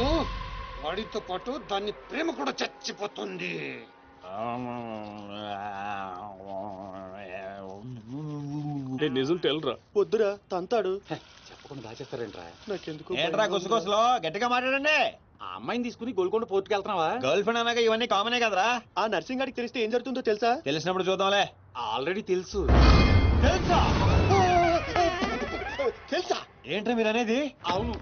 ఇప్పుడు వాడితో పాటు దాన్ని ప్రేమ కూడా చచ్చిపోతుంది. నిజం తెలరా? వద్దురా తంతాడు. చెప్పకుండా దాచేస్తారేంట్రా? నాకెందుకు ఏంట్రా గుసగుసలో గట్టిగా మాట్లాడండి. ఆ అమ్మాయిని తీసుకుని గోల్కొండ పోర్టుకి వెళ్తున్నావా? గర్ల్ ఫ్రెండ్ అన్నాక ఇవన్నీ కామనే కదరా. ఆ నర్సింగ్ గారికి తెలిస్తే ఏం జరుగుతుందో తెలుసా? తెలిసినప్పుడు చూద్దాంలే. ఆల్రెడీ తెలుసు. తెలుసా? తెలుసా? ఏంట్రా మీరు అనేది? అవును,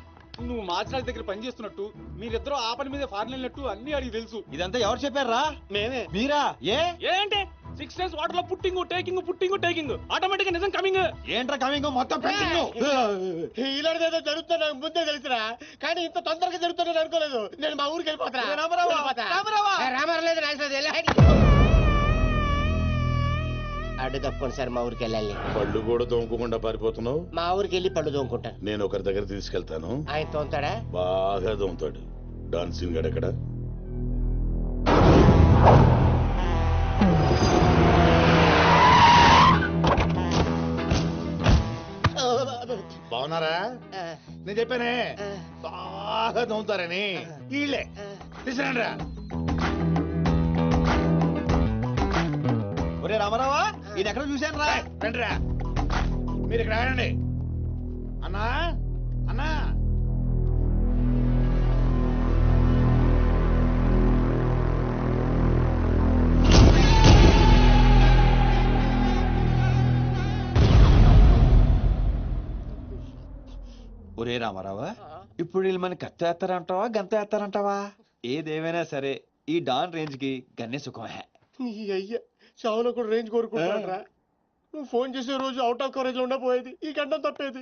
నువ్వు మార్చినాథ్ దగ్గర పని చేస్తున్నట్టు, మీరిద్దరూ ఆ పని మీద ఫారెన్ వెళ్ళినట్టు అన్ని అడిగి తెలుసు. ఇదంతా ఎవరు చెప్పారా? మేమే. మీరా? ఏంటి 6 days వాటర్ లో పుట్టింగ్ టేకింగ్ ఆటోమేటిక్ నిజం కమింగ్. ఏంట్రా కమింగ్ మొత్తం పెండింగ్? ఇలాంటిది ఏదో జరుగుతుందో నాకు ముందే తెలుసురా, కానీ ఇంత తొందరగా జరుగుతుందని అనుకోలేదు. నేను మా ఊరికి వెళ్ళిపోతా. రామారావు లేదు అడ్డు తప్పకుండా సార్ మా ఊరికి వెళ్ళాలి. పళ్ళు కూడా తోముకోకుండా పారిపోతున్నావు. మా ఊరికి వెళ్ళి పళ్ళు తోముకుంటాను. నేను ఒకరి దగ్గర తీసుకెళ్తాను. ఆయన తోముతాడా? బాగా తోముతాడు. డాన్సింగ్ గడెక్కడ? బాగున్నారా? నేను చెప్పానే బాగా తోముతారని. వీళ్ళే తీసుకురండి రా. ఒరే రామారావా, ఈయన ఎక్కడ చూశాను రా. రండి రా, మీరు ఇక్కడ రాయండి. అన్నా అన్నా, ఒరే రామారావా, ఇప్పుడు వీళ్ళు మన కత్తి వేస్తారంటావా గంత వేస్తారంటావా? ఏదేమైనా సరే ఈ డాన్ రేంజ్ కి గన్నే సుఖమే. నీ అయ్యా చావులో కూడా రేంజ్ కోరుకుంటారా? నువ్వు ఫోన్ చేసే రోజు అవుట్ ఆఫ్ కవరేజ్ లో ఉండపోయేది, ఈ గంటం తప్పేది.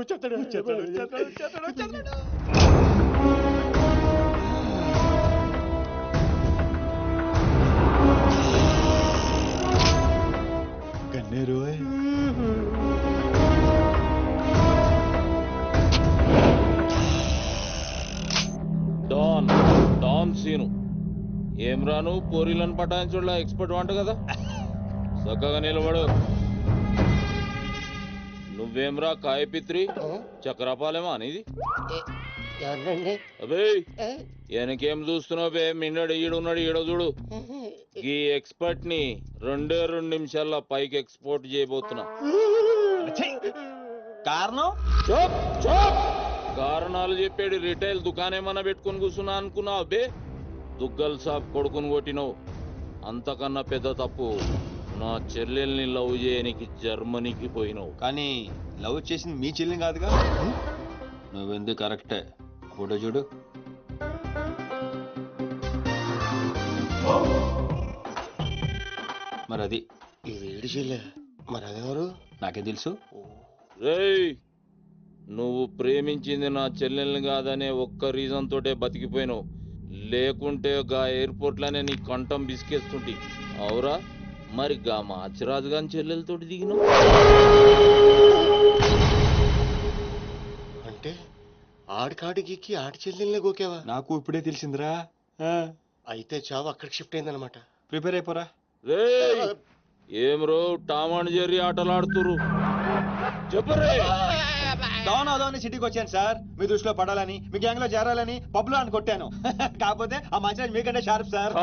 చెత్తాడు. గన్నేరు డాన్ సీను ఏం రాను పోరీలను పటాయించడంలో ఎక్స్పర్ట్ వంట కదా. చక్కగా నిలబడు. నువ్వేమ్రా కాయపిత్రి చక్రపాలేమో అనేది? అబే వెనకేం చూస్తున్నావు బే? మిన్నడు ఈడున్నాడు, ఈడో చూడు. ఈ ఎక్స్పర్ట్ ని 2 నిమిషాల్లో పైకి ఎక్స్పోర్ట్ చేయబోతున్నా. కారణం? కారణాలు చెప్పాడు. రిటైల్ దుకాణేమన్నా పెట్టుకుని కూర్చున్నా అనుకున్నావు బే? దుగ్గల్ సాబ్ కొడుకుని కొట్టినవు. అంతకన్నా పెద్ద తప్పు నా చెల్లెల్ని లవ్ చేయనికి జర్మనీకి పోయినావు. కానీ లవ్ చేసింది మీ చెల్లి కాదుగా. నువ్వెందుకు కరెక్టే. ఫోటో చూడు. మరి అది ఈ వేడి చెల్లె మరి అదెవరు? నాకే తెలుసు. రేయ్, నువ్వు ప్రేమించింది నా చెల్లెల్ని కాదనే ఒక్క రీజన్ తోటే బతికిపోయినావు. లేకుంటే గా ఎయిర్పోర్ట్ లోనే నీ కంఠం బిసికేస్తుంటి. అవురా? మరి గా మాచిరాజు గాని చెల్లెలతోటి దిగినావు. అంటే ఆడికాడికి ఆడి చెల్లెల్ని గోకేవా? నాకు ఇప్పుడే తెలిసిందిరా. అయితే చావు అక్కడికి షిఫ్ట్ అయిందనమాట. ప్రిపేర్ అయిపోరా. రేయ్, ఏం రో టామ్ అండ్ జెర్రీ ఆటలాడుతురు? చెప్పరే. డాన్ అదోని సిటీకి వచ్చాను సార్, మీ దృష్టిలో పడాలని, మీ గ్యాంగ్ లో చేరాలని పబ్ లో అని కొట్టాను. కాకపోతే ఆ మంచి మీకంటే షార్ప్ సార్.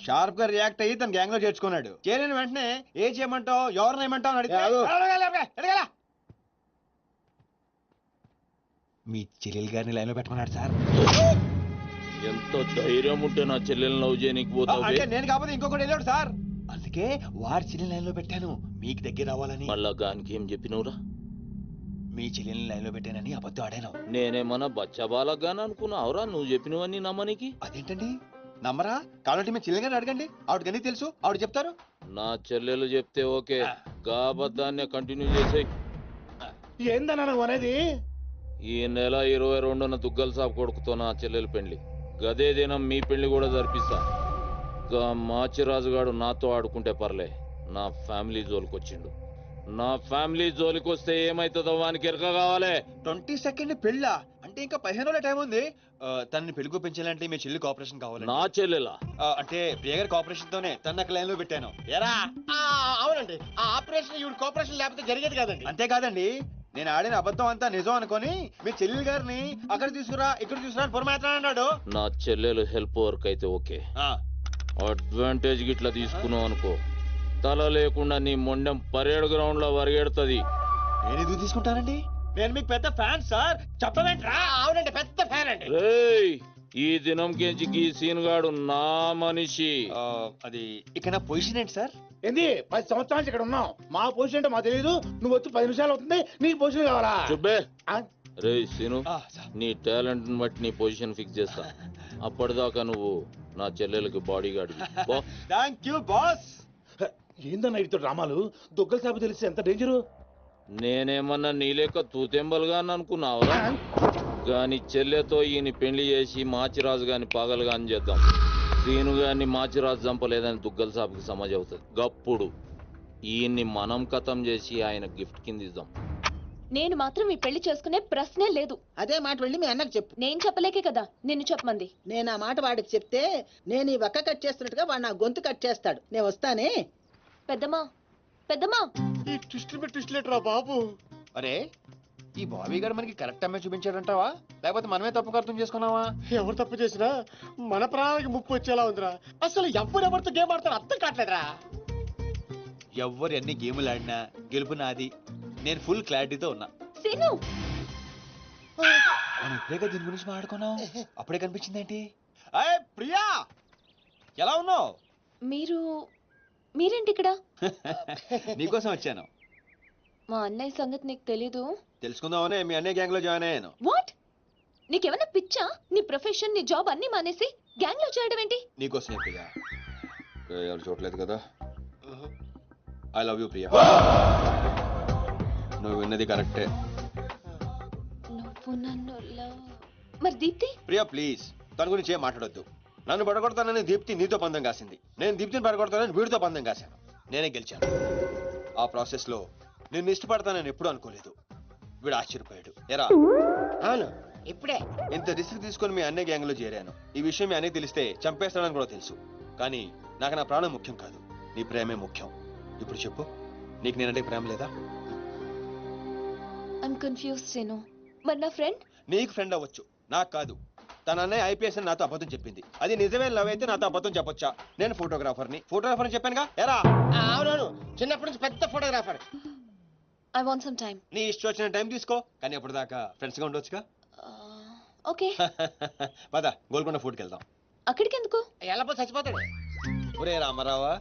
షార్ప్ గా రియాక్ట్ అయ్యి తన గ్యాంగ్ లో చేర్చుకున్నాడు. చేరిన వెంటనే ఏ చేయమంటావు, ఎవరిని ఏమంటావు అని అడిగితే మీ చెల్లెలు గారిని లైన్ లో పెట్టమన్నాడు సార్. ఎంత ధైర్యం ఉంటే నా చెల్లెల్ని లవ్ చేయనికి పోతావు? అంటే నేను కాకపోతే ఇంకొకటి వెళ్ళాడు సార్, అందుకే వారి చెల్లెలు లైన్ లో పెట్టాను మీకు దగ్గర రావాలని. మళ్ళా గానికి ఏం చెప్పినవురా? మీ చెల్లెల్ని లైన్ లో పెట్టానని అబద్ధం ఆడాను. నేనేమన్నా బచ్చబాలగాని అనుకున్నావురా నువ్వు చెప్పినవన్నీ నమ్మనికి? అదేంటండి నమ్మరా? కాబట్టి మీ చెల్లెలు గారిని అడగండి, ఆవిడకి తెలుసు, ఆవిడ చెప్తారు. నా చెల్లెలు చెప్తే ఓకే, గా అబద్ధాన్ని కంటిన్యూ చేసే. ఏందన్నా నువ్వు అనేది? ఈ నెల 22న దుగ్గల్ సాబ్ కొడుకుతో నా చెల్లెలు పెళ్లి. గదే దినం మీ పెళ్లి కూడా జరిపిస్తా. గా మాచిరాజుగాడు నాతో ఆడుకుంటే పర్లే, నా ఫ్యామిలీ జోలికొచ్చిండు. నా ఫ్యామిలీ జోలికొస్తే ఏమైతుందో వానికి ఎరక కావాలి. 22nd పెళ్ళా? అంటే ఇంకా 15 రోజుల టైం ఉంది. తనని పెళ్లి పెంచాలంటే మీ చెల్లి కోఆపరేషన్ కావాలి. నా చెల్లెలా? అంటే ప్రియ గారి కోఆపరేషన్ తోనే తన లైన్ లో పెట్టాను. ఎరా? అవునండి, ఆ ఆపరేషన్ ఈవిడ కోఆపరేషన్ లేకపోతే జరిగేది కాదండి. అంతేకాదండి, నేను ఆడిన అబద్ధం అంతా నిజం అనుకొని మీ చెల్లెలు గారిని అక్కడ తీసుకురా ఇక్కడ తీసుకురా అని పొరమాట్లాడు. నా చెల్లెలు హెల్ప్ వర్క్ అయితే ఓకే, అడ్వాంటేజ్ గిట్లా తీసుకున్నావు అనుకో తల లేకుండా నీ మొండెం పరేడ్ గ్రౌండ్ లో వరిగెడుతుంది. నేను ఎందుకు తీసుకుంటానండి? నేను మీకు పెద్ద ఫ్యాన్ సార్. చెప్పవేంట్రా? అవునండి, పెద్ద ఫ్యాన్ అండి. రేయ్, ఈ దినం కెంచి ఈ సీన్ గాడు నా మనిషి. అది ఇక నా పొజిషన్ ఏంటి సార్? ఏంది 10 సంవత్సరాల నుంచి ఇక్కడ ఉన్నావు. మా పొజిషన్ అంటే మాకు తెలియదు. నువ్వు వచ్చి 10 నిమిషాలు అవుతుంది, నీకు పొజిషన్ కావాలా? చుబ్బే. ఆ? రేయ్ సీను, సార్. నీ టాలెంట్ బట్టి నీ పొజిషన్ ఫిక్స్ చేస్తా. అప్పటిదాకా నువ్వు నా చెల్లెలకి bodyguard. Thank you boss. ఏందన్న ఇటు డ్రామాలు? దొగ్గల సాబు తెలిసి ఎంత డేంజరు. నేనేమన్నా నీ లెక్క తూతెంబలుగా అనుకున్నావురా? గాని చెల్లెతో ఈయన పెళ్లి చేసి మాచిరాజు గాని పాగలుగాని చేద్దాం. సీను గాని మాచిరాజు చంపలేదని దుగ్గల సాబుకి సమాజ్ అవుతుంది. గప్పుడు ఈయన్ని మనం కథం చేసి ఆయన గిఫ్ట్ కింద ఇద్దాం. నేను మాత్రం ఈ పెళ్లి చేసుకునే ప్రశ్నే లేదు. అదే మాట వెళ్ళి మీ అన్నకు చెప్పు. నేను చెప్పలేకే కదా నిన్ను చెప్పమంది. నేను ఆ మాట వాడికి చెప్తే నేను ఈ వక్క కట్ చేస్తున్నట్టుగా వాడు నా గొంతు కట్ చేస్తాడు. నేను వస్తానే. పెద్దమ్మా పెద్దమ్మా, ఈ ట్విస్టులు పెట్టి ట్విస్ట్ లేటరా బాబు. అరే, ఈ బాబీ గారు మనకి కరెక్ట్ అమ్మాయి చూపించాడంటావా, లేకపోతే మనమే తప్పుగా అర్థం చేసుకున్నావా? ఎవరు తప్పు చేసినా మన ప్రాణానికి ముప్పు వచ్చేలా ఉందిరా. అసలు ఎవరెవరితో గేమ్ ఆడతారో అర్థం కావట్లేదురా. ఎవ్వరు ఎన్ని గేములు ఆడినా గెలుపు నాది. నేను ఫుల్ క్లారిటీతో ఉన్నా. సీను మనం ఇప్పుడే దీని గురించి మాట్లాడుకున్నాం, అప్పుడే కనిపించింది ఏంటి? అయ్ ప్రియా, ఎలా ఉన్నావు? మీరేంటి ఇక్కడ? నీకోసం వచ్చాను. మా అన్నయ్య సంగతి నీకు తెలీదు. తెలుసుకుందామనే మీ అన్నయ్య గ్యాంగ్ లో జాయిన్ అయ్యాను. వాట్? నీకేమైనా పిచ్చా? నీ ప్రొఫెషన్ నీ జాబ్ అన్ని మానేసి గ్యాంగ్ లో చేయడం ఏంటి? నీకోసమే ప్రియా. ఎవరు చూడలేదు కదా. I love you Priya. నువ్వు విన్నది కరెక్టే. నువ్వు నన్ను మరి దీప్తి? ప్రియా ప్లీజ్, తన గురించి ఏం మాట్లాడొద్దు. నన్ను పడగొడతానని దీప్తి నీతో పందెం కాసింది. నేను దీప్తిని పడగొడతానని వీడితో పందెం కాశాను. నేనే గెలిచాను. ఆ ప్రాసెస్ లో నిన్ను ఇష్టపడతానని ఎప్పుడు అనుకోలేదు. వీడు ఆశ్చర్యపోయాడు. ఎరా? అవును, ఇప్పుడే. ఇంత రిస్క్ తీసుకొని మీ అన్నయ్య గ్యాంగ్ లో చేరాను. ఈ విషయం మీ అన్నయ్య తెలిస్తే చంపేస్తాడని కూడా తెలుసు. కానీ నాకు నా ప్రాణం ముఖ్యం కాదు, నీ ప్రేమే ముఖ్యం. ఇప్పుడు చెప్పు, నీకు నేనంటే ప్రేమ లేదా? I'm confused Seenu. మరి నా ఫ్రెండ్? నీకు ఫ్రెండ్ అవ్వచ్చు, నాకు కాదు. తన అన్నయ్య ఐపీఎస్ అని నాతో అబద్ధం చెప్పింది. అది నిజమే లవ్ అయితే నాతో అబద్ధం చెప్పొచ్చా? నేను ఫోటోగ్రాఫర్ని చెప్పానుగా. ఎరా? అవునవును, చిన్నప్పటి నుంచి పెద్ద photographer. I want some time. నీ ఇష్టం వచ్చిన టైం తీసుకో, కానీ అప్పటిదాకా ఫ్రెండ్స్ గా ఉండొచ్చుగా. ఓకే. పద గోల్కొండ ఫుడ్కి వెళ్దాం. అక్కడికి ఎందుకు? ఎలా చచ్చిపోతాడు. ఒరే రామారావా,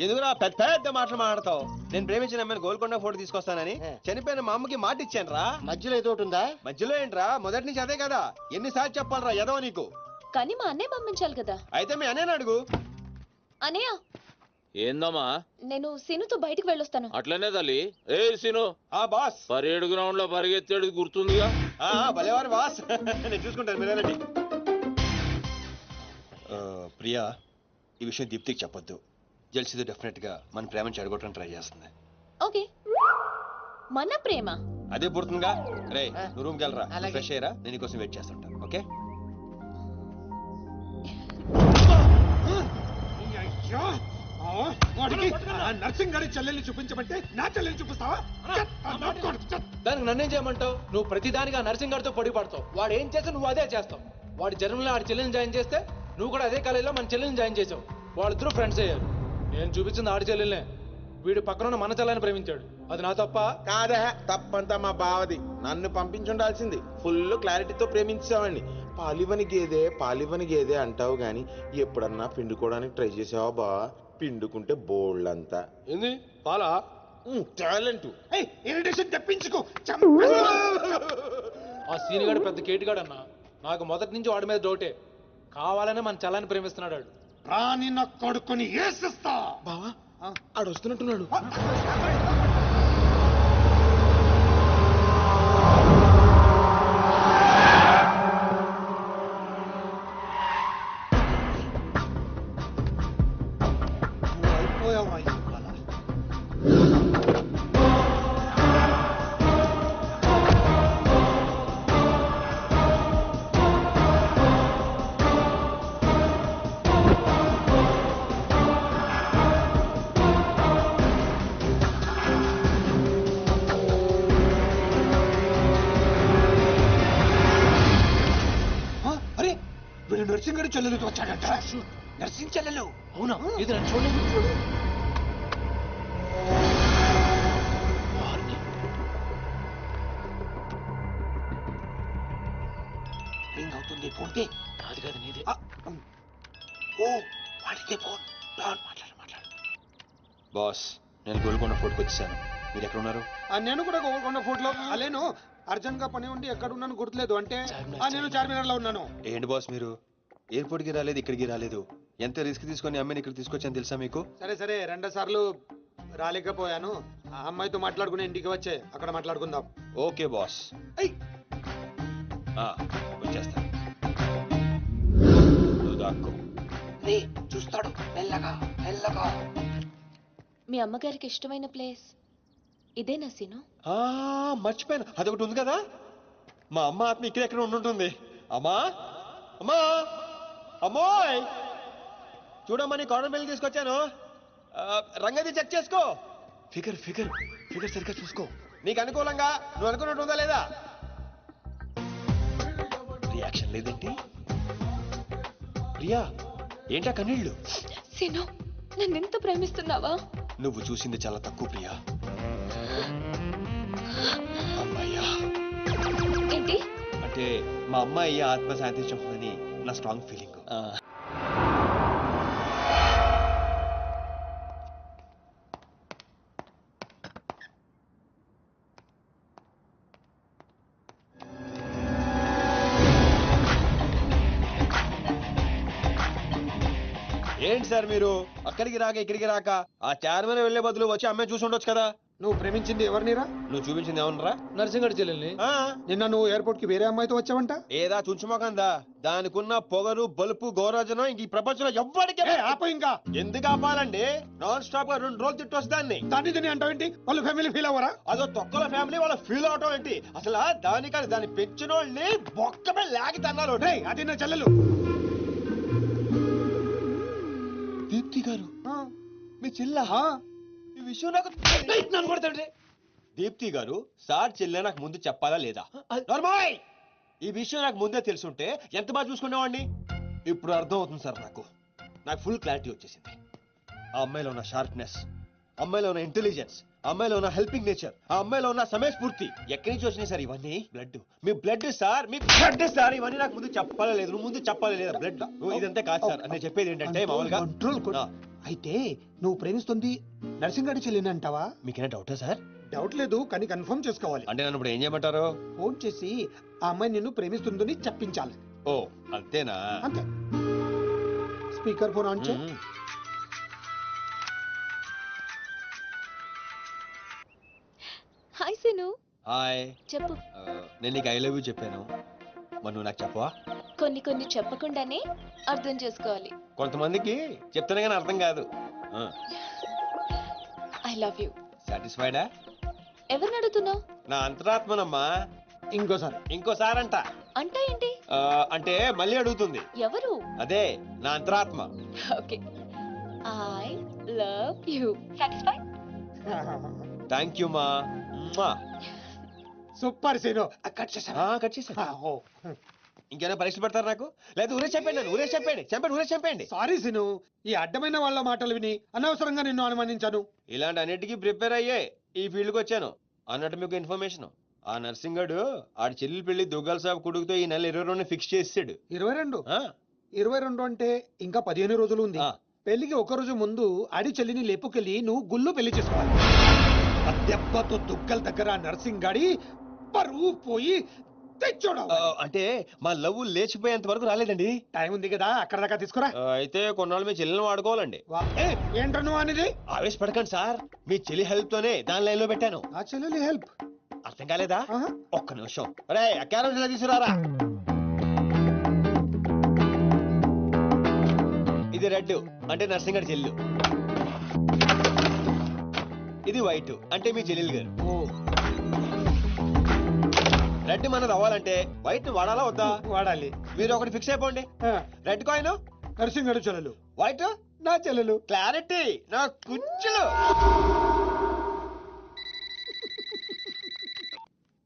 ఎందుకురా పెద్ద పెద్ద మాటలు మాట్లాడతావు? నేను ప్రేమించిన అమ్మాయిని గోల్కొండ ఫోటో తీసుకొస్తానని చనిపోయిన మా అమ్మకి మాట ఇచ్చాను రా. మధ్యలో ఏదో ఒకటి ఉందా? మధ్యలో ఏంట్రా, మొదటి నుంచి అదే కదా. ఎన్నిసార్లు చెప్పాలరా ఎదవ నీకు? కానీ మా అన్నయ్య పంపించాలి కదా. అయితే మీ అన్నయ్యని అడుగు. అన్నయ్య, ఏందమ్మా? నేను సీనుతో బయటికి వెళ్ళొస్తాను. అట్లనే తల్లి. ఏ సీను, ఆ బాస్ పరేడ్ గ్రౌండ్ లో పరిగెత్తాడు గుర్తుందిగా? భలేవారు బాస్. నేను చూసుకుంటాను, మీరేనండి. ప్రియా, ఈ విషయం దీప్తికి చెప్పొద్దు. జెల్సీతో డెఫినెట్ గా మన ప్రేమను చెడగొట్టడానికి ట్రై చేస్తుంది. ఓకే. మన ప్రేమ అదే పుడుతుందిగా. రే, నువ్వు రూమ్కి వెళ్ళరా, ఫ్రెష్ అయ్యరా, నేను నీకోసం వెయిట్ చేస్తుంటా. ఓకే? నర్సింగ్ గారి చెల్లెల్ని చూపించమంటే నా చెల్లెల్ని చూపిస్తావా? దానికి నన్నేం చేయమంటావు? నువ్వు ప్రతిదానికి ఆ నర్సింగ్ గారితో పొడి పడతావు. వాడు ఏం చేస్తే నువ్వు అదే చేస్తావు. వాడి జన్మలో ఆడి చెల్లెని జాయిన్ చేస్తే నువ్వు కూడా అదే కాలేజీలో మన చెల్లెని జాయిన్ చేసావు. వాళ్ళిద్దరూ ఫ్రెండ్స్ అయ్యారు. నేను చూపించింది ఆడి చెల్లెల్నే. వీడు పక్కన మన చెల్లని ప్రేమించాడు. అది నా తప్ప కాదా? తప్పంతా మా బావది. నన్ను పంపించుండాల్సింది. ఫుల్ క్లారిటీతో ప్రేమించావండి. పాలివని గేదే అంటావు గాని ఎప్పుడన్నా పిండుకోవడానికి ట్రై చేసావా బా? పిండుకుంటే బోల్డ్ ఏంది పాలా? టాలెంట్. ఇరిటేషన్ తెప్పించుకో. ఆ సీనిగాడు పెద్ద కేటుగాడు అన్న. నాకు మొదటి నుంచి వాడి మీద డౌటే. కావాలనే మన చెల్లని ప్రేమిస్తున్నాడు. రాని నా కొడుకుని ఏసిస్తా. బావా ఆడు వస్తున్నట్టున్నాడు. వీడు నర్సింగ్ చెల్లెలతో వచ్చాడంట. నర్సింగ్ చెల్లెలు. అవునా ఇది నన్ను చూడలేదు. రింగ్ అవుతుంది. ఫోన్ కి. కాదు కాదు నీదే. ఓ వాడికే ఫోన్. మాట్లాడు. బాస్ నేను గోల్కొండ ఫోర్ట్కి వచ్చేసాను. మీరు ఎక్కడ ఉన్నారు? నేను కూడా గోల్కొండ ఫోర్ట్లో అలేను. అర్జెంట్ గా పని ఉండి ఎక్కడ ఉన్నాను గుర్తులేదు. అంటే నేను చార్మినార్ లో ఉన్నాను. ఏంటి బాస్ మీరు ఎయిర్పోర్ట్కి రాలేదు, ఇక్కడికి రాలేదు. ఎంత రిస్క్ తీసుకొని అమ్మాయిని ఇక్కడ తీసుకొచ్చాను తెలుసా మీకు? సరే 2 సార్లు రాలేకపోయాను. ఆ అమ్మాయితో మాట్లాడుకుని ఇంటికి వచ్చే అక్కడ మాట్లాడుకుందాం. Okay boss. వచ్చేస్తా. నువ్వు దాక్కో. చూస్తాడు మెల్లగా. మీ అమ్మగారికి ఇష్టమైన ప్లేస్ ఇదేనా సీను? మర్చిపోయాను, అదొకటి ఉంది కదా. మా అమ్మ ఆత్మ ఇక్కడెక్కడ ఉండుంటుంది. అమ్మా అమ్మా అమ్మోయ్ చూడమ్మా, నీ కాటన్ బిల్ తీసుకొచ్చాను. రంగది చెక్ చేసుకో. ఫిగర్ సరిగ్గా చూసుకో. నీకు అనుకూలంగా నువ్వు అనుకున్నట్టు ఉందా లేదా? రియాక్షన్ లేదేంటి? ప్రియా ఏంటా కన్నీళ్ళు? సీను నన్నెంత ప్రేమిస్తున్నావా? నువ్వు చూసింది చాలా తక్కువ ప్రియా. అమ్మాయ్యా ఏంటి? అంటే మా అమ్మాయి ఆత్మ శాంతించుకుందని నా స్ట్రాంగ్ ఫీలింగ్. ఏంటి సార్ మీరు అక్కడికి రాక ఇక్కడికి రాక ఆ చార్మన్ వెళ్లే బదులు వచ్చి అమ్మాయి చూసి ఉండొచ్చు కదా. నువ్వు ప్రేమించింది ఎవరినిరా? నువ్వు చూపించింది ఏమన్నారా? నర్సింగ్ చెల్లెల్ని. నిన్న నువ్వు ఎయిర్పోర్ట్ కి వేరే అమ్మాయితో వచ్చావంట. ఏదా చుంచుమోకందా? దానికున్న పొగరు బలుపు గౌరవజనం ఇంక ఈ ప్రపంచంలో ఎవ్వడికి. ఆపో ఇంకా. ఎందుకు ఆపాలండి? నాన్ స్టాప్ గా 2 రోజులు తిట్టొచ్చు దాన్ని. దాన్ని అంటావేంటి? వాళ్ళ ఫ్యామిలీ ఫీల్ అవ్వరా? అదో తొక్కల ఫ్యామిలీ వాళ్ళ ఫీల్ అవటం ఏంటి? అసలు దానికని దాన్ని పెంచిన వాళ్ళని బొక్కమే లాగి తన్నారు. అది నా చెల్లెలు. దీప్తి గారు మీ చెల్ల ఈ విషయం నాకు నన్ను కొడతాడు. దీప్తి గారు సార్ చెల్లె నాకు ముందు చెప్పాలా లేదా? నార్మల్ ఈ విషయం నాకు ముందే తెలుసుంటే ఎంత బాగా చూసుకునేవాడిని. ఇప్పుడు అర్థం అవుతుంది సార్. నాకు ఫుల్ క్లారిటీ వచ్చేసింది. ఆ అమ్మాయిలో ఉన్న షార్ప్నెస్, అమ్మాయిలో ఉన్న ఇంటెలిజెన్స్, అమ్మాయిలో ఉన్న హెల్పింగ్ నేచర్, ఆ అమ్మాయిలో ఉన్న సమయస్ఫూర్తి ఎక్కడి నుంచి వచ్చినాయి సార్ ఇవన్నీ? బ్లడ్, మీ బ్లడ్ సార్, మీ బ్లడ్ సార్. ఇవన్నీ నాకు ముందు చెప్పాలా లేదు? నువ్వు ముందు చెప్పాలి లేదా? బ్లడ్ ఇదంతా కాదు సార్. నేను చెప్పేది ఏంటంటే మామూలుగా అయితే నువ్వు ప్రేమిస్తుంది నర్సింగ్ గారి చెల్లిని అంటావా? మీకేనా డౌటా సార్? డౌట్ లేదు, కానీ కన్ఫర్మ్ చేసుకోవాలి. అంటే నన్ను ఇప్పుడు ఏం చేయమంటారు? ఫోన్ చేసి ఆ అమ్మాయి నిన్ను ప్రేమిస్తుందని చెప్పించాలి. ఓ అంతేనా? అంతే. స్పీకర్ ఫోన్ ఆన్ చే. హాయ్ సీను. హాయ్. చెప్పు. నేను నీకు ఐ లవ్ యూ చెప్పాను, మరి నువ్వు నాకు చెప్పవా? కొన్ని చెప్పకుండానే అర్థం చేసుకోవాలి. కొంతమందికి చెప్తానే కానీ అర్థం కాదు. I love you. సాటిస్ఫైడా? ఎవరిని అడుగుతున్నావు? నా అంతరాత్మనమ్మా. ఇంకోసారి అంట. అంటే ఏంటి? అంటే మళ్ళీ అడుగుతుంది. ఎవరు? అదే నా అంతరాత్మ. Okay. I love you. Satisfy? Thank you మా. Super scene. కట్ చేసా. ఇంకేమైనా పరీక్షలు పెడతారు నాకు? లేదు ఊరే చెప్పండి. సారీ సీను, ఈ అడ్డమైన వాళ్ళ మాటలు విని అనవసరంగా నిన్ను అనుమానించాను. ఇలాంటి అన్నిటికీ ప్రిపేర్ అయ్యే ఈ ఫీల్డ్కి వచ్చాను. అన్నట్టు మీకు ఇన్ఫర్మేషన్, ఆ నర్సింగ్ గడు ఆడి చెల్లి పెళ్లి దుగ్గాల సాబ్ కొడుకుతో ఈ నెల 22 ఫిక్స్ చేసాడు. 22 అంటే ఇంకా 15 రోజులు ఉంది. పెళ్లికి ఒక రోజు ముందు ఆడి చెల్లిని లేపుకెళ్ళి నువ్వు గుళ్ళు పెళ్లి చేసుకోవాలి. దెబ్బతో దుగ్గల దగ్గర నర్సింగ్ గాడి పరువు పోయి తెచ్చోడం. అంటే మా లవ్ లేచిపోయేంత వరకు రాలేదండి. టైం ఉంది కదా, అక్కడ దాకా తీసుకురా. అయితే కొన్నాళ్ళు మీ చెల్లెని వాడుకోవాలండి. ఏంటో నువ్వు అనేది? ఆవేశపడకండి సార్, మీ చెల్లి హెల్ప్ తోనే దాని లైన్ లో పెట్టాను. ఆ చెల్లెలి హెల్ప్ అర్థం కాలేదా? ఒక్క నిమిషం. అరే క్యారెట్ తీసుకురారా. ఇది రెడ్ అంటే నర్సింగ్ గారి చెల్లు, ఇది వైట్ అంటే మీ చెల్లెలు గారు. రెడ్ మనది అవ్వాలంటే వైట్ ని వాడాలా వద్దా? వాడాలి. మీరు ఒకటి ఫిక్స్ అయిపోండి. రెడ్ కాయిన్ నర్సింగ్ గారి చెల్లెలు, వైట్ నా చెల్లెలు. క్లారిటీ నా కుచ్చులు.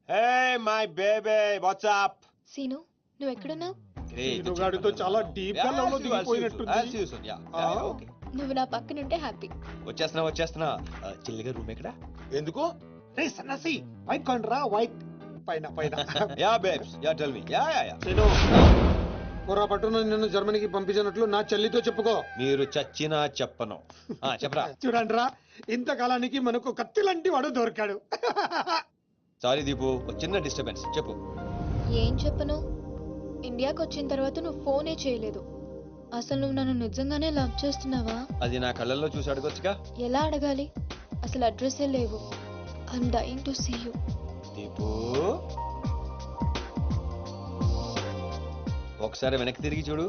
Hey my baby what's up? Seenu నువ్వు ఎక్కడున్నావు? సీనుగాడితో చాలా డీప్ గా లవ్ లో దిగిపోయినట్టుంది. నువ్వు నా పక్కనుంటే హ్యాపీ. వచ్చేస్తున్నా చిల్లిగా రూమ్ ఎక్కడ? ఎందుకు? రే సన్నాసి వైట్ కొండ్రా వైట్ పైన పైన. Yeah babes yeah tell me yeah yeah yeah. Seenu పొరపాటున నిన్ను జర్మనీకి పంపించినట్లు నా చెల్లితో చెప్పుకో. మీరు చచ్చినా చెప్పను. చెప్పరా. చూడండిరా ఇంతకాలానికి మనకు కత్తి లాంటి వాడు దొరికాడు. సారీ దీపు, ఒక చిన్న డిస్టర్బెన్స్. చెప్పు. ఏం చెప్పను? ఇండియాకి వచ్చిన తర్వాత నువ్వు ఫోనే చేయలేదు. అసలు నువ్వు నన్ను నిజంగానే లవ్ చేస్తున్నావా? అది నా కళ్ళల్లో చూసి అడగొచ్చుగా. ఎలా అడగాలి? అసలు అడ్రస్సే లేవు. I'm dying to see you. Deepu ఒకసారి వెనక్కి తిరిగి చూడు.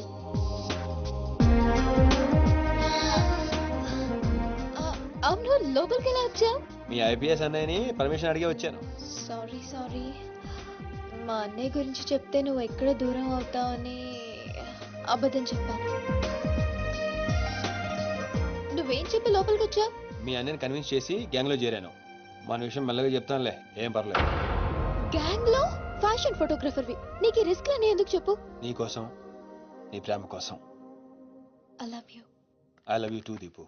అవును, లోపలికి ఎలా వచ్చావు? మీ ఐపీఎస్ అన్నయ్యని పర్మిషన్ అడిగే వచ్చాను. సారీ. మా అన్నయ్య గురించి చెప్తే నువ్వు ఎక్కడ దూరం అవుతావని అబద్ధం చెప్పాను. నువ్వేం చెప్పి లోపలికి వచ్చావు? మీ అన్నయ్యని కన్విన్స్ చేసి గ్యాంగ్ లో చేరాను. మన విషయం మెల్లగా చెప్తానులే, ఏం పర్లేదు. గ్యాంగ్ లో ఫ్యాషన్ ఫోటోగ్రఫర్వి, నీకు ఈ రిస్క్ అని ఎందుకు చెప్పు? నీ కోసం, నీ ప్రేమ కోసం. I love you. I love you two Deepu.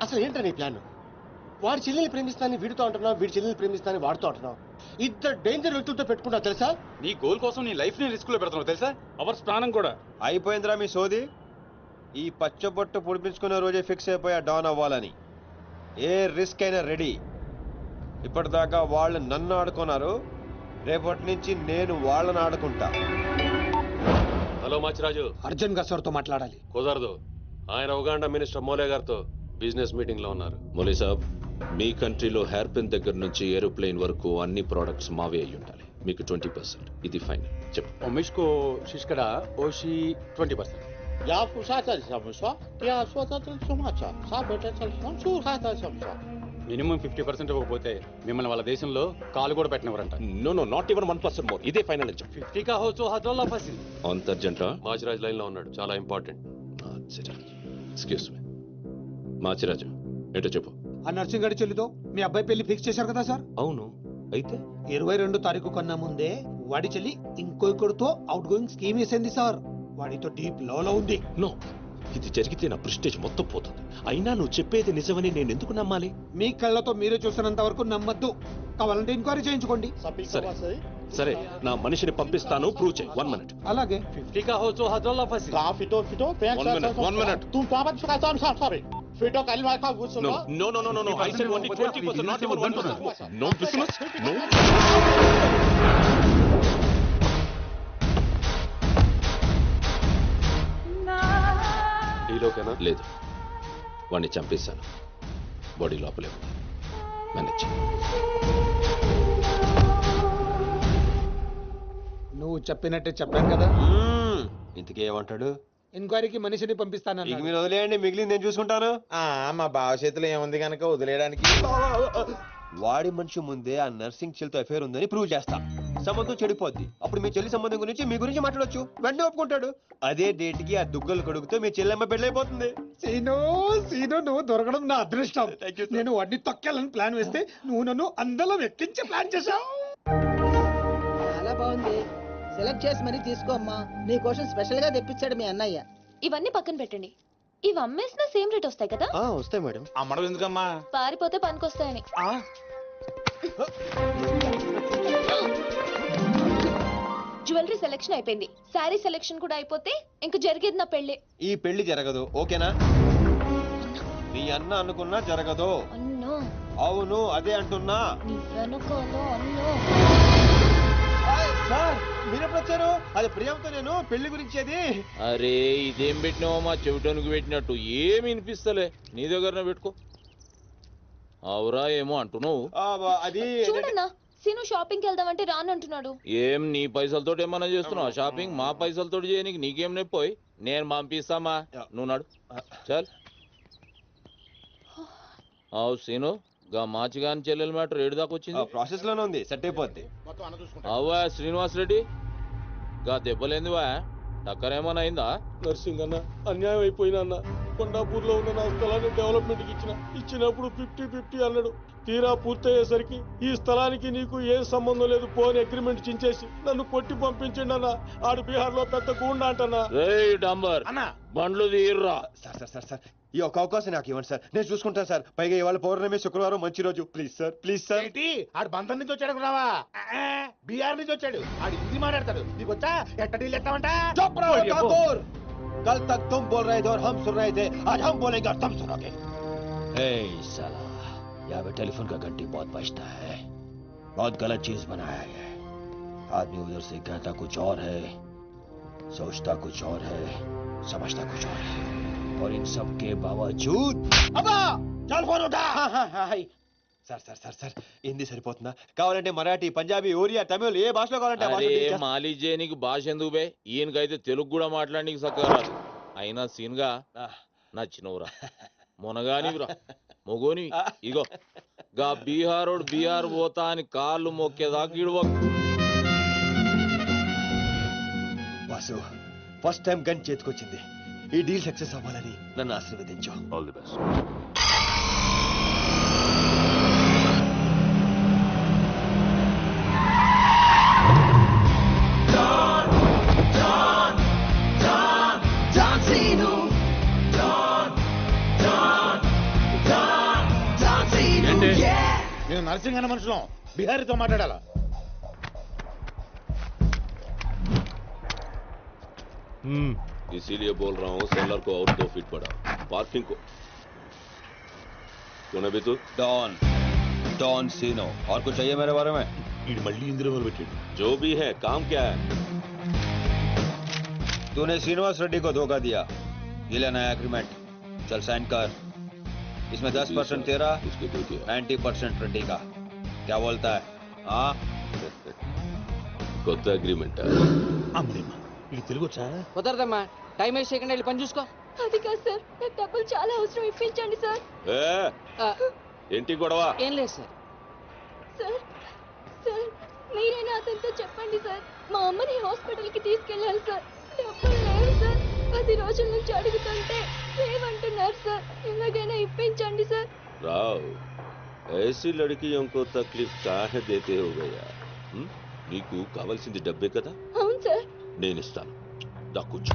అసలు ఏంటో నీ ప్లాన్? వాడి చెల్లెల్ని ప్రేమిస్తానని వీడితో అంటున్నావు, వీడి చెల్లెల్ని ప్రేమిస్తానని వాడితో అంటున్నావు. ఇద్దరు డేంజర్ వ్యక్తులతో పెట్టుకున్నావు తెలుసా? నీ గోల్ కోసం నీ లైఫ్ ని రిస్క్ లో పెడుతున్నావు తెలుసా? అవర్స్ ప్రాణం కూడా. అయిపోయిందిరా మీ సోది. ఈ పచ్చబొట్టు పొడిపించుకునే రోజే ఫిక్స్ అయిపోయా డాన్ అవ్వాలని. ఏ రిస్క్ అయినా రెడీ. ఇప్పటిదాకా వాళ్ళు నన్ను ఆడుకున్నారు, రేపటి నుంచి నేను వాళ్ళని ఆడుకుంటా. హలో మాచిరాజు. అర్జున్ గా సార్తో మాట్లాడాలి. కుదరదు, ఆయన ఉగాండా మినిస్టర్ మోలే గారితో బిజినెస్ మీటింగ్ లో ఉన్నారు. మోలీ సాబ్, మీ కంట్రీలో హెయిర్ పిన్ దగ్గర నుంచి ఏరోప్లేన్ వరకు అన్ని ప్రోడక్ట్స్ మావే అయి ఉండాలి. మీకు 20%. ఇది ఫైన్. చెప్పు. ఒమిష్కో శిష్కడ ఓషి 20%. యా పుషాచా సమస్య యా స్వతంత్ర సమాచా సాబెట చల్సం సుహాతా సమస్య. మినిమం 50% ఇవ్వకపోతే మిమ్మల్ని వాళ్ళ దేశంలో కాలు కూడా పెట్టినవరంట. No not even 1% more. ఇదే ఫైనల్ అని చెప్పు. 50 కా హో తో హజల్లా ఫసి. అంత అర్జెంటా? మాచిరాజ్ లైన్ లో ఉన్నాడు, చాలా ఇంపార్టెంట్. Excuse me. మాచిరాజు ఏంటో చెప్పు. ఆ నర్సింగ్ గడి చెల్లితో మీ అబ్బాయి పెళ్లి ఫిక్స్ చేశారు కదా సార్? అవును, అయితే 22 తారీఖు కన్నా ముందే వాడి చెల్లి ఇంకొకరితో అవుట్ గోయింగ్ స్కీమ్ వేసింది సార్. వాడితో డీప్ లో ఉంది. నో, ఇది జరిగితే నా ప్రెస్టేజ్ మొత్తం పోతుంది. అయినా నువ్వు చెప్పేది నిజమని నేను ఎందుకు నమ్మాలి? మీ కళ్ళతో మీరే చూసినంత వరకు నమ్మద్దు. కావాలంటే ఎంక్వైరీ చేయించుకోండి. సరే, నా మనిషిని పంపిస్తాను, ప్రూవ్ చేయి. 1 minute. అలాగే. 50 కా హో తో హజల్లా ఫసి. కా ఫిటో ఫిటో One minute. తుమ్ పాపట్ ఫిటో సారీ ఫిటో కలిమా కా గుసో. No. I said only 20%, not even 1%. No business. No. ఈలోకేనా? లేదు, వాడిని చంపేశాను. బాడీ లోపలే ఉంది. మేనేజ్. నువ్వు చెప్పినట్టే చెప్పాను కదా. ఇంతకీ ఏమంటాడు? ఎంక్వైరీకి మనిషిని పంపిస్తానన్నా. ఇక మీరు వదిలేయండి, మిగిలింది నేను చూసుకుంటాను. మా బావ చేతిలో ఏముంది కనుక వదిలేయడానికి. వాడి మనిషి ముందే ఆ నర్సింగ్ చెల్లితో అఫేర్ ఉందని ప్రూవ్ చేస్తా. సంబంధం చెడిపోద్ది. అప్పుడు మీ చెల్లి సంబంధం గురించి మీ గురించి మాట్లాడొచ్చు. వెంటనే ఒప్పుకుంటాడు. అదే డేట్ కి ఆ దుగ్గలు కొడుకుతో మీ చెల్లెమ్మ పెళ్ళైపోతుంది. సీను నువ్వు దొరకడం నా అదృష్టం. నేను వాడిని తొక్కాలని ప్లాన్ వేస్తే నువ్వు నన్ను అందలో ఎక్కించి ప్లాన్ చేశావు. చాలా బాగుంది. సెలెక్ట్ చేసి మరీ తీసుకో అమ్మా. నీ కోసం స్పెషల్ గా తెప్పించాడు మీ అన్నయ్య. ఇవన్నీ పక్కన పెట్టండి. ఇవి అమ్మేసిన సేమ్ రేట్ వస్తాయి కదా? వస్తాయి మేడం. అమ్మడం ఎందుకమ్మా? పారిపోతే పనికొస్తాయని. జ్యువెలరీ సెలెక్షన్ అయిపోయింది. శారీ సెలెక్షన్ కూడా అయిపోతే ఇంక జరిగేది నా పెళ్లి. ఈ పెళ్లి జరగదు, ఓకేనా? నీ అన్న అనుకున్నా జరగదు. అన్నో. అవును, అదే అంటున్నా. నీ వెనుకోలో అన్నో. సార్ మీరెప్పుడు వచ్చారు? అది ప్రియాంతో నేను పెళ్లి గురించి. అది అరే, ఇదేం పెట్టినావో మా చెవిటానికి పెట్టినట్టు ఏమి వినిపిస్తలే. నీ దగ్గరనే పెట్టుకో. అవురా ఏమో అంటున్నావు. అది చూడన్నా, సీను షాపింగ్కి వెళ్దామంటే రానంటున్నాడు. ఏం నీ పైసలతో ఏమన్నా చేస్తున్నావు షాపింగ్? మా పైసలతో చేయనీకి నీకేం నొప్పోయి? నేను పంపిస్తామా, నువ్వు నాడు. చల్. అవు సీను, గా మాచిగాని చెల్లెల మ్యాటర్ ఏడు దాకా వచ్చింది. ప్రాసెస్ లోనే ఉంది, సెట్ అయిపోద్ది. అవ్వా శ్రీనివాస్ రెడ్డి, గా దెబ్బలేందివా? టక్కరేమన్నా అయిందా? నర్సింగ్ అన్న అన్యాయం అయిపోయినా అన్న. కొండాపూర్ లో ఉన్న నా స్థలాన్ని డెవలప్మెంట్ కి ఇచ్చినప్పుడు 50-50 అన్నాడు. తీరా పూర్తయ్యేసరికి ఈ స్థలానికి నీకు ఏం సంబంధం లేదు పోని అగ్రిమెంట్ చించేసి నన్ను కొట్టి పంపించండి అన్న. ఆడు బీహార్ లో పెద్ద గూండా అంటన్నా. డాంబర్ అన్నా బండ్లు తీర్రా. సార్ సార్ సార్ సార్ ఈ ఒక్క అవకాశం నాకు ఇవ్వండి సార్, నేను చూసుకుంటాను సార్. పైగా ఇవాళ పౌర్ణమి, శుక్రవారం మంచి రోజు. Please sir, please sir. ఆడు బంధం నుంచి వచ్చాడు రావా, బీహార్ నుంచి వచ్చాడు. ఆడు హిందీ మాట్లాడతాడు, నీకు వచ్చా ఎట్ట డీల్ ఎత్తామంట. कल तक तुम बोल रहे थे और हम सुन रहे थे, आज हम बोलेंगे और तुम सुनोगे. साला यहाँ पे टेलीफोन का घंटी बहुत बजता है. बहुत गलत चीज बनाया है. आदमी उधर से कहता कुछ और है, सोचता कुछ और है, समझता कुछ और है, और इन सब के बावजूद అబ్బా చల్ ఫోన్ ఉఠా. Sir sir sir sir Hindi సరిపోతుందా? కావాలంటే మరాఠీ, పంజాబీ, ఒరియా, తమిళ్ ఏ భాషలో కావాలంటే ఆ భాషలో అరే deal చేస్తా. మాలిజే నీకు భాష ఎందుకు బే? ఈయనకైతే తెలుగు కూడా మాట్లాడనీకి చక్కగా రాదు. అయినా సీన్గా నచ్చినవురా, మునగానివిరా, మొగోని. ఇగో గా బీహారోడు బీహార్ పోతా అని కాళ్ళు మొక్కేదాకా ఇడవకు. వాసు ఫస్ట్ టైం గన్ చేతికొచ్చింది. ఈ డీల్ సక్సెస్ అవ్వాలని నన్ను ఆశీర్వదించు. All the best. నేను నర్సింగ్ అన్న మనుషులం, బిహారీతో మాట్లాడాలా? इसीलिए बोल रहा हूँ सेलर को और 2 फीट बढ़ा, पार्किंग को. कौन है तू? डॉन डॉन सीनो. और कुछ चाहिए मेरे बारे में? मल्ली इंदिरा में बैठे. जो भी है काम क्या है? तूने श्रीनिवास रेड्डी को धोखा दिया, ये लेना है एग्रीमेंट. चल साइन कर. इसमें 10% तेरा, 90% रेड्डी का. क्या बोलता है? हाँ కొత్త అగ్రిమెంట్. అమ్మేమా ఇది తెలుగు వచ్చా? కుదరదమ్మా, టైం వేస్ట్ చేయకుండా వెళ్ళి పని చూసుకో. అది కాదు సార్, నాకు డబ్బులు చాలా అవసరం, ఇప్పించండి సార్. ఏంటి గొడవ? ఏం లేదు సార్. సార్ సార్ మీరైనా అతనితో చెప్పండి సార్, మా అమ్మని హాస్పిటల్కి తీసుకెళ్ళాలి సార్. డబ్బులు లేవు సార్, 10 రోజుల నుంచి అడుగుతుంటే లేవంటున్నారు సార్. ఎలాగైనా ఇప్పించండి సార్. రావ్ ऐसी लड़कियों को तकलीफ काहे देते हो गया? నీకు కావాల్సింది డబ్బే కదా? అవును సార్. నేను ఇస్తాను, దా కూర్చో.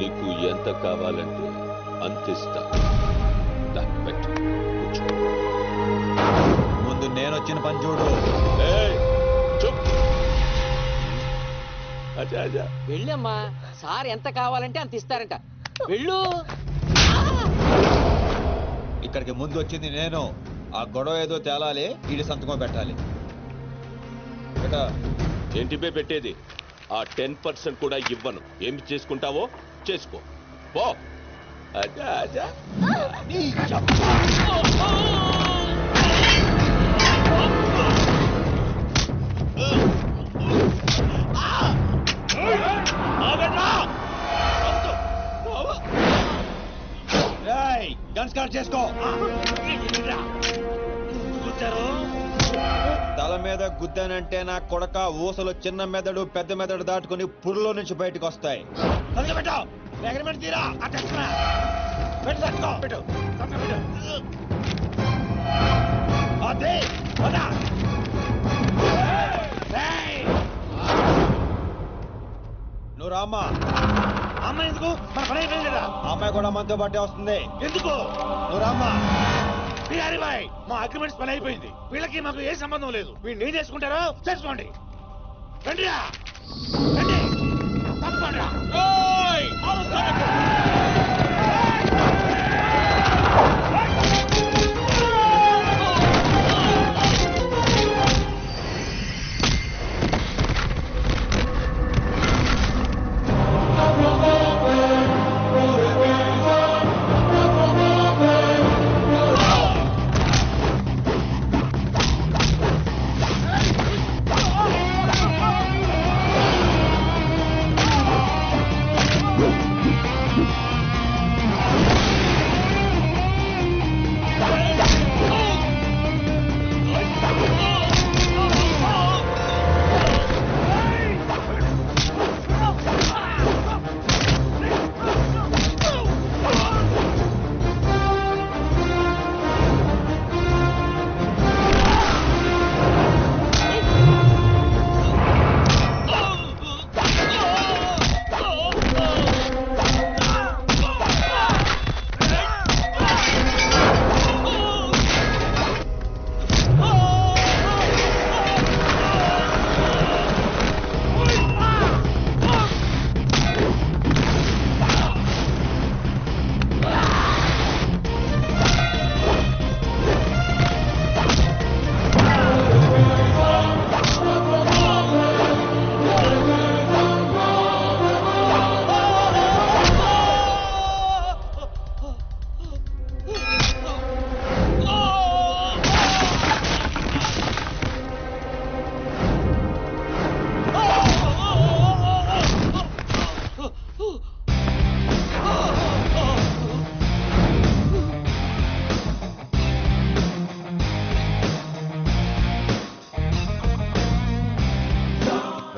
నీకు ఎంత కావాలంటే అంత ఇస్తా. దా పెట్టు, కూర్చో. ముందు నేను వచ్చిన పని చూడు. చూప్. అచ్చా అచ్చా వెళ్ళమ్మా, సార్ ఎంత కావాలంటే అంత ఇస్తారంట. వెళ్ళు. ఇక్కడికి ముందు వచ్చింది నేను. ఆ గొడవ ఏదో తేలాలి, ఈడి సంతకం పెట్టాలి. ఏంటి పే పెట్టేది? ఆ 10% కూడా ఇవ్వను. ఏమి చేసుకుంటావో చేసుకో పో. అచ్చా అచ్చా. గన్ స్టార్ట్ చేసుకో. తల మీద గుద్దానంటే నా కొడక ఊసలు చిన్న మెదడు పెద్ద మెదడు దాటుకుని పురులో నుంచి బయటకు వస్తాయి. నువ్వు రామ్మా. అమ్మాయి ఎందుకు? మన పని అయిపోయింది కదా. అమ్మాయి కూడా మనతో పాటే వస్తుంది. ఎందుకు? నువ్వు రామ్మా. బిహారీ బాయ్, మా అగ్రిమెంట్స్ పని అయిపోయింది. వీళ్ళకి మాకు ఏ సంబంధం లేదు. వీళ్ళు ఏం చేసుకుంటారో చేసుకోండి. రండిరా, రండి, తప్పకుండా.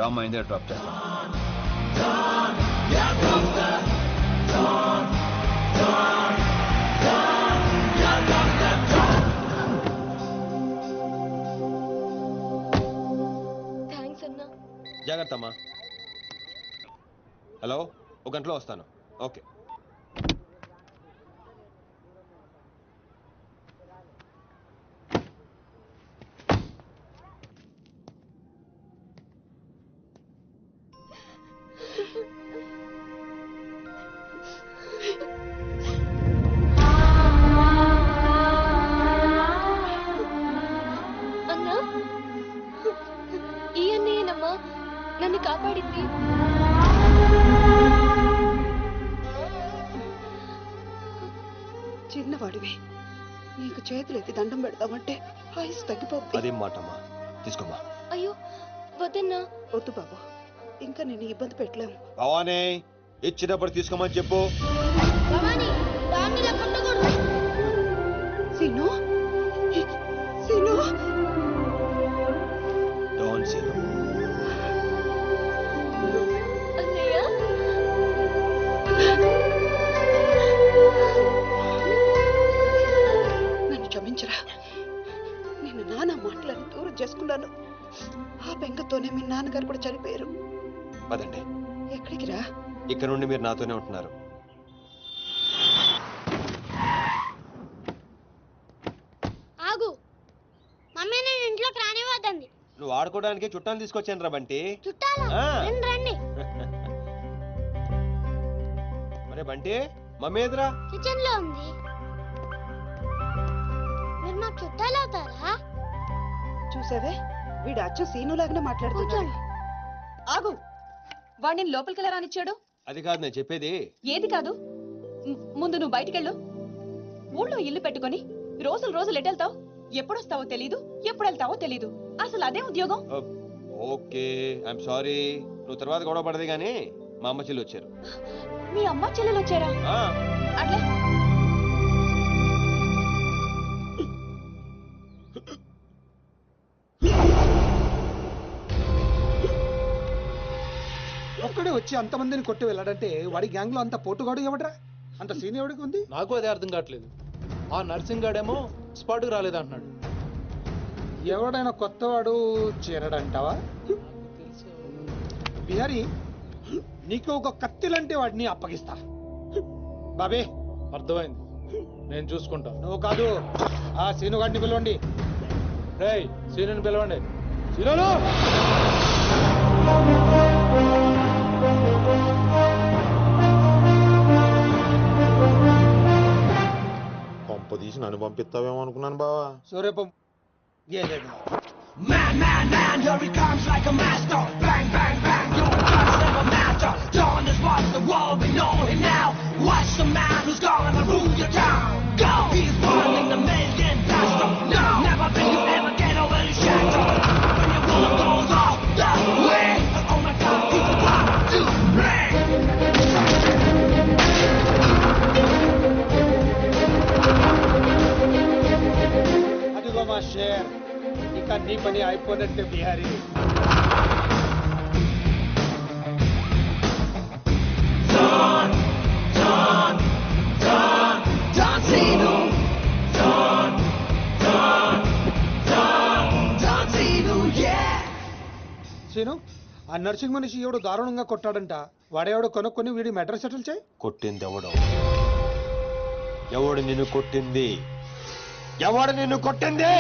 రామ్మా ఇందే డ్రాప్ చేస్తాను. థ్యాంక్స్ అన్నా. జాగ్రత్త అమ్మా. హలో, ఒక గంటలో వస్తాను. ఓకే. అన్నా, ఈ అన్నయ్యనమ్మా నన్ను కాపాడింది. చిన్నవాడివి, నీకు చేతులెత్తి దండం పెడతామంటే ఆయుస్ తగ్గిపోతుంది. అదేం మాటమ్మా, తీసుకోమ్మా. అయ్యో వద్దన్నా. వద్దు బాబు, ఇంకా నేను ఇబ్బంది పెట్టలేము. భవానీ, ఇచ్చినప్పుడు తీసుకోమని చెప్పు. సీను, సీను, డోంట్ సీను. అన్నయ్య, నన్ను క్షమించరా. నేను నాన్న మాటలను దూరం చేసుకున్నాను. ఆ బెంగతోనే మీ నాన్నగారు కూడా చనిపోయారు. పదండి. ఎక్కడికి రా? ఇక్కడ నుండి మీరు నాతోనే ఉంటున్నారు. ఆగు, మమ్మీ నేను ఇంట్లోకి రానివ్వద్దండి. నువ్వు ఆడుకోవడానికి చుట్టాలు తీసుకొచ్చాను రా బంటి. చుట్టాలా? ఆ. రండి. మరే బంటి, మమ్మీ ఎదురా? కిచెన్ లో ఉంది. మీరు నాకు చుట్టాలు అవుతారా? చూసావే, వీడు అచ్చ సీనులాగానే మాట్లాడుతున్నాడు. ఆగు, వాడిని లోపలికి ఎలా రానిచ్చాడు? అది కాదు నేను చెప్పేది. ఏది కాదు? ముందు నువ్వు బయటికెళ్ళు. ఊళ్ళో ఇల్లు పెట్టుకొని రోజులు రోజులు ఎటెళ్తావు? ఎప్పుడొస్తావో తెలీదు, ఎప్పుడు వెళ్తావో తెలీదు. అసలు అదే ఉద్యోగం. Okay, I'm sorry. నువ్వు తర్వాత గొడవ పడదు కానీ మా అమ్మ చెల్లి వచ్చారు. మీ అమ్మ చెల్లెలు వచ్చారా? అట్లే ఒక్కడే వచ్చి అంతమందిని కొట్టి వెళ్ళాడంటే వాడి గ్యాంగ్ లో అంత పోటుగాడు ఎవడరా? అంత సీన్ ఎవడికి ఉంది? నాకు అదే అర్థం కావట్లేదు. ఆ నర్సింగ్ గాడేమో స్పాట్కి రాలేదంటున్నాడు. ఎవడైనా కొత్తవాడు చేరడంటావా? బిహారీ, నీకు ఒక కత్తిలంటే వాడిని అప్పగిస్తా. బాబే, అర్థమైంది, నేను చూసుకుంటా. నువ్వు కాదు, ఆ సీనుగాడిని పిలవండి. రేయ్, సీనుని పిలవండి. సీనులు! పంప తీసి నన్ను పంపిస్తావేమో అనుకున్నాను బావా. సూర్యపం Man, man, man, here he comes like a master. Bang, bang, bang, your guns never matter. Dawn is what the world, we know him now. Watch the man who's gonna rule your town. Go! He's running the million faster. No! Never think you ever get over his shadow. When your world goes off the way. Oh my God, he's about to break. అదిగో మా share, ఇక నీ పని అయిపోయినట్టే Bihari. Scene, ఆ nursing మనిషి ఎవడు దారుణంగా కొట్టాడంట. వాడేవాడు కొనుక్కొని వీడి మెటర్ సెటిల్ చేయి. కొట్టింది ఎవడు? ఎవడు నిన్ను కొట్టింది? ఎవడు నిన్ను కొట్టింది?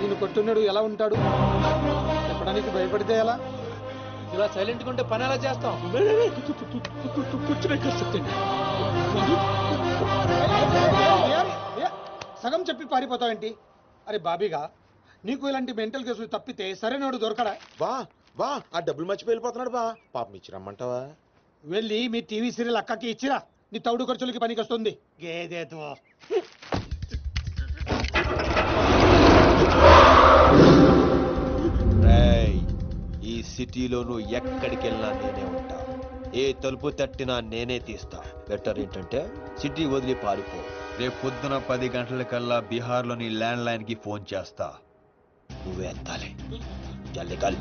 నిన్ను కొట్టున్నాడు ఎలా ఉంటాడు? చెప్పడానికి భయపడితే ఎలా? ఇలా సైలెంట్ గా ఉంటే పని ఎలా చేస్తాం? సగం చెప్పి పారిపోతావేంటి? అరే బాబీగా, నీకు ఇలాంటి మెంటల్ కేసులు తప్పితే సరైనడు దొరకడా? బా ఆ డబ్బులు మర్చిపోయి వెళ్ళిపోతున్నాడు బా. పాపం ఇచ్చిరమ్మంటావా? వెళ్ళి మీ టీవీ సీరియల్ అక్కకి ఇచ్చిరా. నీ తౌడు ఖర్చులకి పనికి వస్తుంది. గేదేతో ఈ సిటీలో నువ్వు ఎక్కడికి వెళ్ళినా నేనే ఉంటా. ఏ తలుపు తట్టినా నేనే తీస్తా. బెటర్ ఏంటంటే సిటీ వదిలి పారిపో. రేపు పొద్దున 10 గంటలకల్లా బీహార్లోని ల్యాండ్ లైన్ కి ఫోన్ చేస్తా. నువ్వే ఎత్తాలి. చల్ निकल